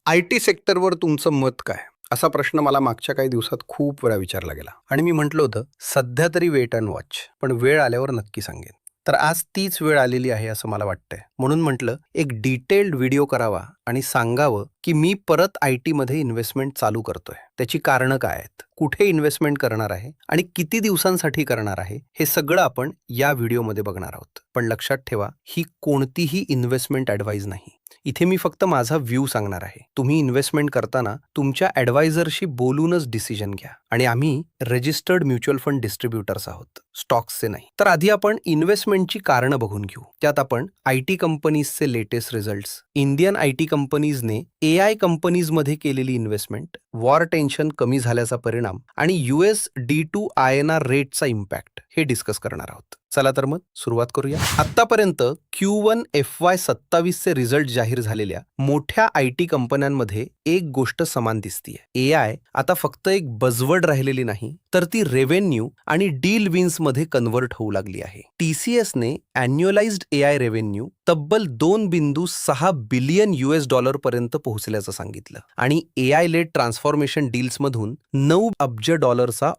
IT सेक्टरवर तुमचं मत काय? असा प्रश्न मला मागच्या काही दिवसात खूप वेळा विचारला गेला आणि मी म्हटलं होतं, सध्या तरी वेट अँड वॉच, पण वेळ आल्यावर नक्की सांगेन. तर आज तीच वेळ आलेली आहे असं मला वाटतंय. म्हणून म्हटलं एक डिटेल्ड व्हिडिओ करावा आणि सांगावं, की मी परत आय-टीमध्ये इन्व्हेस्टमेंट चालू करतोय. त्याची कारणं काय आहेत? कुठे इन्व्हेस्टमेंट करणार आहे आणि किती दिवसांसाठी करणार आहे? हे सगळं आपण या व्हिडिओमध्ये बघणार आहोत. पण लक्षात ठेवा, ही कोणतीही इन्व्हेस्टमेंट ॲडवाईज नाही. इथे मी फक्त माझा व्ह्यू सांगणार आहे. तुम्ही इन्व्हेस्टमेंट करताना तुमच्या ॲडवायझरशी बोलूनच डिसिजन घ्या. आणि आम्ही रजिस्टर्ड म्युच्युअल फंड डिस्ट्रीब्युटर्स आहोत, स्टॉक्सचे नाही. तर आधी आपण इन्व्हेस्टमेंटची कारणं बघून घेऊ. त्यात आपण आय-टी कंपनीजचे लेटेस्ट रिझल्ट्स, इंडियन आय-टी कंपनीजने AI कंपनीजमध्ये केलेली इन्व्हेस्टमेंट, वॉर टेन्शन कमी झाल्याचा परिणाम आणि USD to INR रेटचा इम्पॅक्ट हे डिस्कस करणार आहोत. चला तर मग सुरुवात करूया. आतापर्यंत Q1 FY27 चे रिझल्ट जाहीर झालेल्या मोठ्या आय-टी कंपन्यांमध्ये एक गोष्ट समान दिसतीये. AI आता फक्त एक बझवर्ड राहिलेली नाही, तर ती रेव्हेन्यू आणि डील विन्समध्ये कन्व्हर्ट होऊ लागली आहे. TCSने अॅन्युअलाइज्ड AI रेव्हेन्यू तब्बल $2.6 बिलियन पर्यंत पोहोचल्याचं सांगितलं आणि AI लेड ट्रान्सफॉर्मेशन डील्समधून $9 अब्ज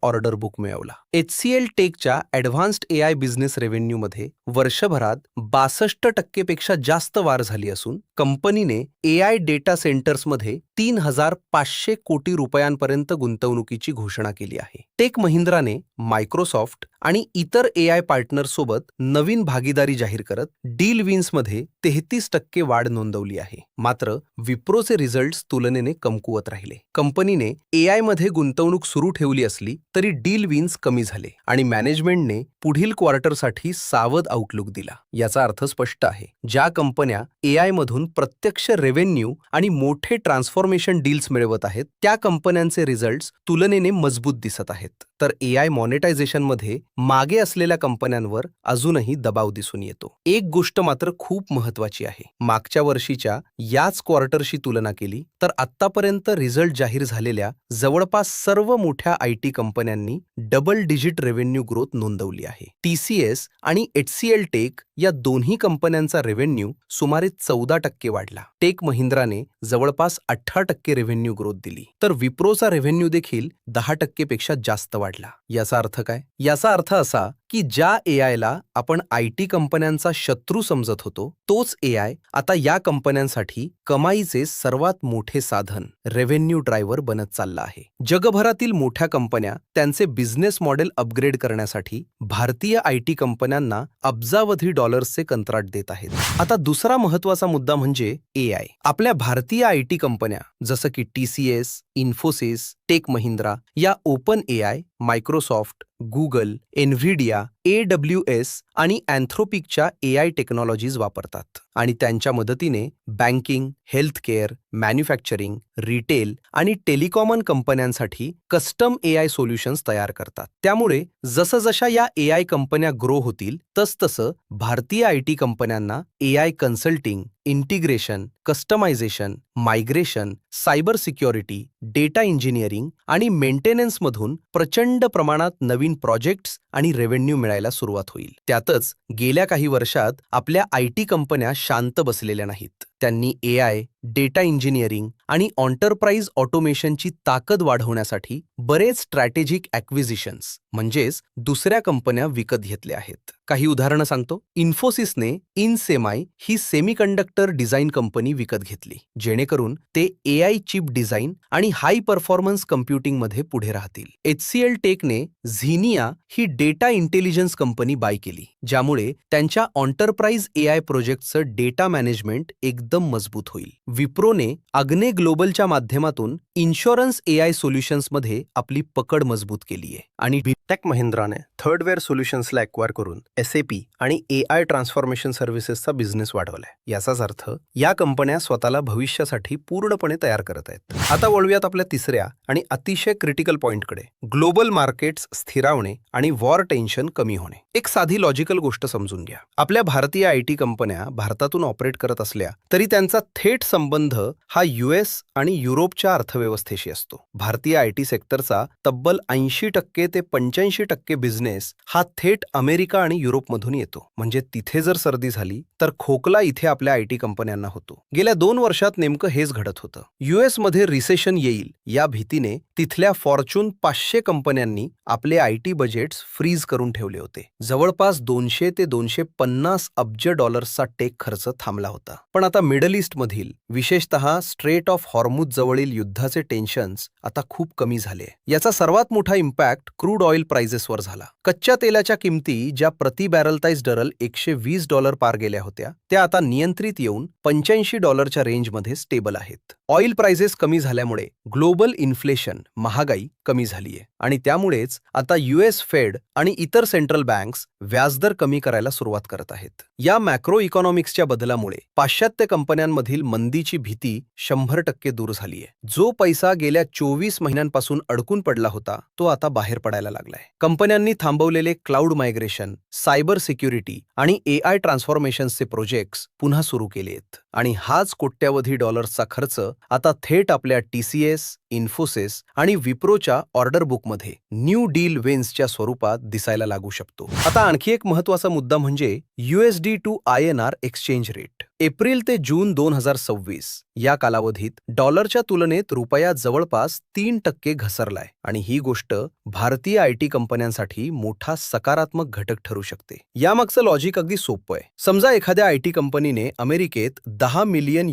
ऑर्डर बुक मिळवला. HCL टेकच्या ॲडव्हान्स्ड AI बिझनेस रेव्हेन्यूमध्ये वर्षभरात 62% पेक्षा जास्त वाढ झाली असून कंपनीने AI डेटा सेंटर्समध्ये 3,500 कोटी रुपयांपर्यंत गुंतवणुकीची घोषणा केली आहे. टेक महिंद्राने मायक्रोसॉफ्ट आणि इतर AI पार्टनर्ससोबत नवीन भागीदारी जाहीर करत डील विन्समध्ये 33% वाढ नोंदवली आहे. मात्र विप्रोचे रिझल्ट्स तुलनेने कमकुवत राहिले. कंपनीने AI मध्ये गुंतवणूक सुरू ठेवली असली तरी डील विन्स कमी झाले आणि मॅनेजमेंटने पुढील क्वार्टरसाठी सावध आउटलुक दिला. याचा अर्थ स्पष्ट आहे, ज्या कंपन्या AI मधून प्रत्यक्ष रेव्हेन्यू आणि मोठे ट्रान्सफॉर्मेशन डील्स मिळवत आहेत त्या कंपन्यांचे रिझल्ट्स तुलनेने मजबूत दिसत आहेत. तर AI मॉनेटायझेशनमध्ये मागे असलेल्या कंपन्यांवर अजूनही दबाव दिसून येतो. एक गोष्ट मात्र खूप महत्त्वाची आहे. मागच्या वर्षीच्या याच क्वार्टरशी तुलना केली तर आत्तापर्यंत रिझल्ट जाहीर झालेल्या जवळपास सर्व मोठ्या आय-टी कंपन्यांनी डबल डिजिट रेव्हेन्यू ग्रोथ नोंदवली आहे. TCS आणि HCL टेक या दोन्ही कंपन्यांचा रेव्हेन्यू सुमारे 14% वाढला. टेक महिंद्राने जवळपास 18% रेव्हेन्यू ग्रोथ दिली, तर विप्रोचा रेव्हेन्यू देखील 10% पेक्षा जास्त वाढला. याचा अर्थ काय? याचा अर्थ असा की ज्या AIला आपण आय-टी कंपन्यांचा शत्रू समजत होतो, तोच AI आता या कंपन्यांसाठी कमाईचे सर्वात मोठे साधन, रेव्हेन्यू ड्रायव्हर बनत चालला आहे. जगभरातील मोठ्या कंपन्या त्यांचे बिझनेस मॉडेल अपग्रेड करण्यासाठी भारतीय आय-टी कंपन्यांना अब्जावधी डॉलर्सचे कंत्राट देत आहेत. आता दुसरा महत्त्वाचा मुद्दा म्हणजे AI. आपल्या भारतीय आय-टी कंपन्या जसं की TCS, इन्फोसिस, टेक महिंद्रा या Open AI, Microsoft, Google, Nvidia, AWS आणि अँथ्रोपिकच्या AI टेक्नॉलॉजीज वापरतात आणि त्यांच्या मदतीने बँकिंग, हेल्थकेअर, मॅन्युफॅक्चरिंग, रिटेल आणि टेलिकॉमन कंपन्यांसाठी कस्टम AI सोल्युशन्स तयार करतात. त्यामुळे जसजशा या AI कंपन्या ग्रो होतील तसतसं भारतीय आय-टी कंपन्यांना AI consulting, integration, customisation, migration, cyber security, data engineering आणि मेंटेनन्समधून प्रचंड प्रमाणात नवीन प्रोजेक्ट्स आणि रेव्हेन्यू मिळायला सुरुवात होईल. त्यातच गेल्या काही वर्षात आपल्या आय-टी कंपन्या शांत बसलेल्या नाहीत. त्यांनी AI, डेटा इंजिनिअरिंग आणि एंटरप्राइज ऑटोमेशनची ताकद वाढवण्यासाठी बरेच स्ट्रॅटेजिक ॲक्विजिशन्स म्हणजेच दुसऱ्या कंपन्या विकत घेतल्या आहेत. काही उदाहरणं सांगतो. इन्फोसिसने इनसेमाय ही सेमीकंडक्टर डिझाईन कंपनी विकत घेतली, जेणेकरून ते AI चिप डिझाईन आणि हाय परफॉर्मन्स कम्प्युटिंगमध्ये पुढे राहतील. HCL टेकने zinnia he data intelligence company by केली, ज्यामुळे त्यांच्या एंटरप्राइज AI प्रोजेक्टचं डेटा मॅनेजमेंट एकदम मजबूत होईल. विप्रोने अग्ने ग्लोबलच्या माध्यमातून इन्शुरन्स AI सोल्युशन्समध्ये आपली पकड मजबूत केली आहे आणि टेक महिंद्राने थर्डवेअर सोल्युशन्सला ॲक्वायर करून SAP आणि AI ट्रान्सफॉर्मेशन सर्व्हिसेसचा बिझनेस वाढवलाय. याचाच अर्थ या कंपन्या स्वतःला भविष्यासाठी पूर्णपणे तयार करत आहेत. आता वळूयात आपल्या तिसऱ्या आणि अतिशय क्रिटिकल पॉइंटकडे, ग्लोबल मार्केट्स स्थिरावणे आणि वॉर टेन्शन कमी होणे. एक साधी लॉजिकल गोष्ट समजून घ्या. आपल्या भारतीय आय-टी कंपन्या भारतातून ऑपरेट करत असल्या तरी त्यांचा थेट संबंध हा US आणि युरोपच्या अर्थव्यवस्थेशी अर्थव्यवस्थेशी असतो. भारतीय आयटी सेक्टरचा तब्बल 80% ते 85% बिझनेस हा थेट अमेरिका आणि युरोपमधून येतो. म्हणजे तिथे जर सर्दी झाली तर खोकला इथे आपल्या आयटी कंपन्यांना होतो. गेल्या 2 वर्षात नेमकं हेच घडत होतं. US मध्ये रिसेशन येईल या भीतीने तिथल्या फॉर्च्यून 500 कंपन्यांनी आपले आयटी बजेट्स फ्रीज करून ठेवले होते. जवळपास 200 ते 250 अब्ज डॉलर्सचा टेक खर्च थांबला होता. पण आता मिडल ईस्टमधील विशेषतः स्ट्रेट ऑफ हॉर्मुझ जवळील युद्धाचे टेन्शन्स आता खूप कमी झाले. याचा सर्वात मोठा इम्पॅक्ट क्रूड ऑइल प्राइसेसवर झाला. कच्च्या तेलाच्या किमती ज्या प्रति बॅरलताईज डरल $120 पार गेल्या होत्या त्या आता नियंत्रित येऊन $85च्या रेंजमध्ये स्टेबल आहेत. ऑइल प्राइसेस कमी झाल्यामुळे ग्लोबल इन्फ्लेशन महागाई कमी झालीये आणि त्यामुळेच आता US फेड आणि इतर सेंट्रल बँक्स व्याजदर कमी करायला सुरुवात करत आहेत. या मॅक्रो इकॉनॉमिक्सच्या बदलामुळे पाश्चात्य कंपन्यांमधील मंदीची भीती 100% दूर झालीये. जो पैसा गेल्या 24 महिन्यांपासून अडकून पडला होता तो आता बाहेर पडायला लागलाय. कंपन्यांनी थांबवलेले क्लाउड मायग्रेशन, सायबर सिक्युरिटी आणि AI ट्रान्सफॉर्मेशनचे प्रोजेक्ट्स पुन्हा सुरू केलेत आणि हाच कोट्यवधी डॉलर्सचा खर्च आता थेट आपल्या TCS, इन्फोसिस आणि विप्रोच्या ऑर्डर बुकमध्ये न्यू डील विन्सच्या स्वरूपात दिसायला लागू शकतो. आता आणखी एक महत्त्वाचा मुद्दा म्हणजे USD to INR exchange rate. April ते जून 2026 या कालावधीत डॉलरच्या तुलनेत रुपया जवळपास 3% घसरलाय आणि ही गोष्ट भारतीय आयटी कंपन्यांसाठी मोठा सकारात्मक घटक ठरू शकते. यामागचं लॉजिक अगदी सोपं आहे. समजा एखाद्या आयटी कंपनीने अमेरिकेत $10 मिलियन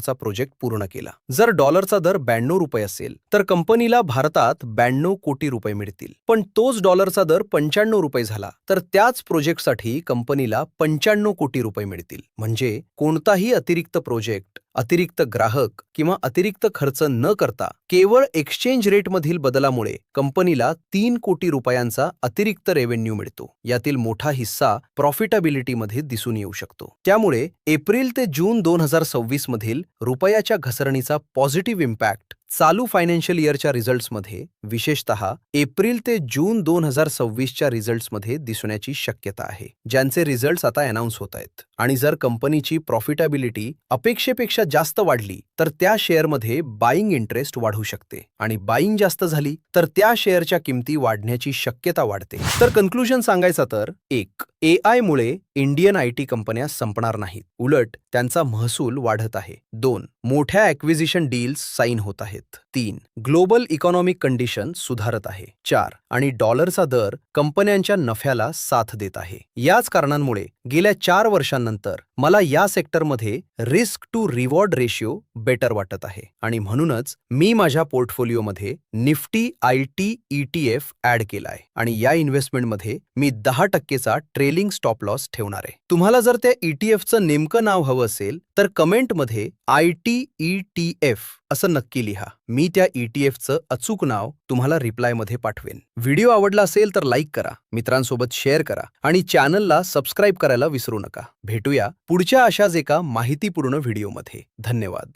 प्रोजेक्ट पूर्ण केला. जर डॉलरचा दर 92 रुपये असेल तर कंपनीला भारतात 92 कोटी रुपये मिळतील. पण तोच डॉलरचा दर 95 रुपये झाला तर त्याच प्रोजेक्टसाठी कंपनीला 95 कोटी रुपये मिळतील. म्हणजे कोणताही अतिरिक्त प्रोजेक्ट, अतिरिक्त ग्राहक किंवा अतिरिक्त खर्च न करता केवळ एक्सचेंज रेटमधील बदलामुळे कंपनीला 3 कोटी रुपयांचा अतिरिक्त रेव्हेन्यू मिळतो. यातील मोठा हिस्सा प्रॉफिटेबिलिटीमध्ये दिसून येऊ शकतो. त्यामुळे एप्रिल ते जून 2026 मधील रुपयाच्या घसरणीचा पॉझिटिव्ह इम्पॅक्ट चालू फायनान्शियल इयरच्या रिझल्ट्समध्ये, विशेषतः एप्रिल ते जून 2026च्या रिझल्ट्समध्ये दिसण्याची शक्यता आहे, ज्यांचे रिझल्ट्स आता अनाउन्स होत आहेत. आणि जर कंपनीची प्रॉफिटेबिलिटी अपेक्षेपेक्षा जास्त वाढली तर त्या शेअरमध्ये बाईंग इंटरेस्ट वाढू शकते आणि बाईंग जास्त झाली तर त्या शेअरच्या किमती वाढण्याची शक्यता वाढते. तर कन्क्लुजन सांगायचं तर 1. AI मुळे इंडियन आयटी कंपन्या संपणार नाहीत, उलट त्यांचा महसूल वाढत आहे. 2. मोठ्या ॲक्विजिशन डील्स साईन होत आहेत. 3. ग्लोबल इकॉनॉमिक कंडिशन सुधारत आहे. 4. आणि डॉलरचा दर कंपन्यांच्या नफ्याला साथ देत आहे. याच कारणांमुळे गेल्या 4 वर्षांनंतर मला या सेक्टरमध्ये risk to reward ratio better वाटत आहे आणि म्हणूनच मी माझ्या पोर्टफोलिओमध्ये निफ्टी IT ETF ॲड केलाय आणि या इन्व्हेस्टमेंटमध्ये मी 10%चा ट्रेलिंग स्टॉप लॉस ठेवणार आहे. तुम्हाला जर त्या ETFचं नेमकं नाव हवं असेल तर कमेंटमध्ये IT ETF असं नक्की लिहा. मी त्या ETFचं अचूक नाव तुम्हाला रिप्लायमध्ये पाठवेन. व्हिडिओ आवडला असेल तर लाईक करा, मित्रांसोबत शेअर करा आणि चॅनलला सबस्क्राईब करायला विसरू नका. भेटूया पुढच्या अशाच एका माहितीपूर्ण व्हिडिओमध्ये. धन्यवाद.